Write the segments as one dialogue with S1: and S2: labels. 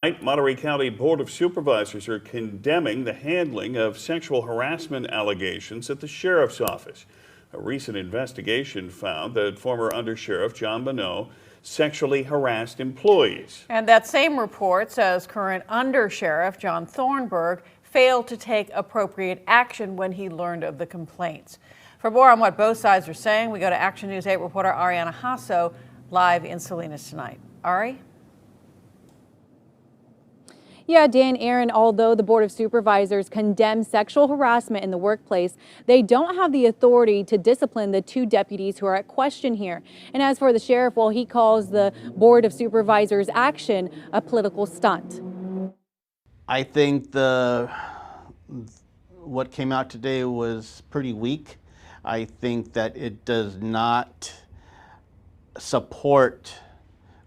S1: Monterey County Board of Supervisors are condemning the handling of sexual harassment allegations at the sheriff's office. A recent investigation found that former Undersheriff John Bonneau sexually harassed employees.
S2: And that same report says current Undersheriff John Thornburg failed to take appropriate action when he learned of the complaints. For more on what both sides are saying, we go to Action News 8 reporter Ariana Hasso live in Salinas tonight. Ari?
S3: Yeah, Dan, Aaron, although the Board of Supervisors condemns sexual harassment in the workplace, they don't have the authority to discipline the two deputies who are at question here. And as for the sheriff, well, he calls the Board of Supervisors' action a political stunt.
S4: I think what came out today was pretty weak. I think that it does not support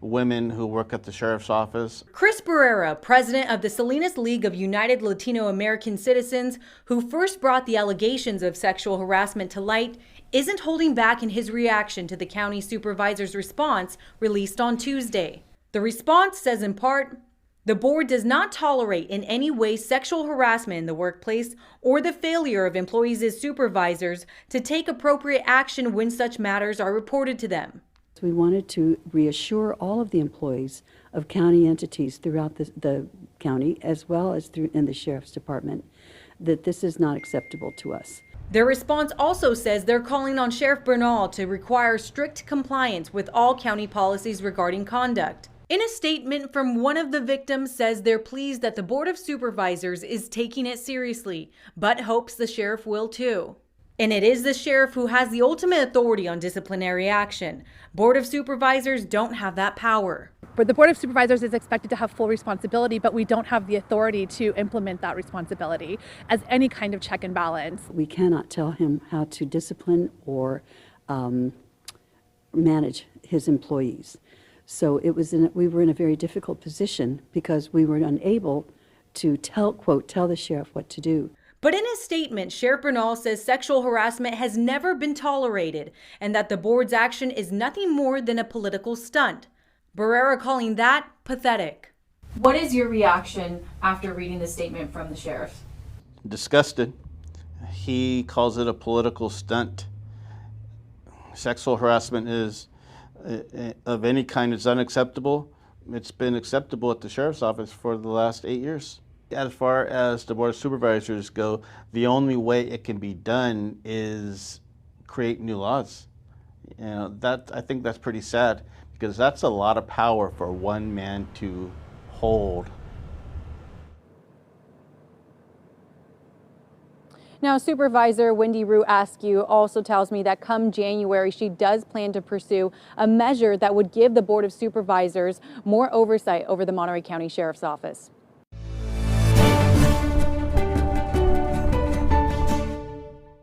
S4: women who work at the sheriff's office.
S5: Chris Barrera, president of the Salinas League of United Latino American Citizens, who first brought the allegations of sexual harassment to light, isn't holding back in his reaction to the county supervisor's response released on Tuesday. The response says in part, "The board does not tolerate in any way sexual harassment in the workplace or the failure of employees as supervisors to take appropriate action when such matters are reported to them."
S6: We wanted to reassure all of the employees of county entities throughout the county, as well as in the sheriff's department, that this is not acceptable to us.
S5: Their response also says they're calling on Sheriff Bernal to require strict compliance with all county policies regarding conduct. In a statement from one of the victims says they're pleased that the Board of Supervisors is taking it seriously, but hopes the sheriff will too. And it is the sheriff who has the ultimate authority on disciplinary action. Board of Supervisors don't have that power.
S7: But the Board of Supervisors is expected to have full responsibility, but we don't have the authority to implement that responsibility as any kind of check and balance.
S6: We cannot tell him how to discipline or manage his employees. So we were in a very difficult position because we were unable to tell the sheriff what to do.
S5: But in his statement, Sheriff Bernal says sexual harassment has never been tolerated and that the board's action is nothing more than a political stunt. Barrera calling that pathetic.
S3: What is your reaction after reading the statement from the sheriff?
S4: Disgusted. He calls it a political stunt. Sexual harassment is of any kind is unacceptable. It's been acceptable at the sheriff's office for the last 8 years. As far as the Board of Supervisors go, the only way it can be done is create new laws. You know, I think that's pretty sad because that's a lot of power for one man to hold.
S3: Now, Supervisor Wendy Rue Askew also tells me that come January, she does plan to pursue a measure that would give the Board of Supervisors more oversight over the Monterey County Sheriff's Office.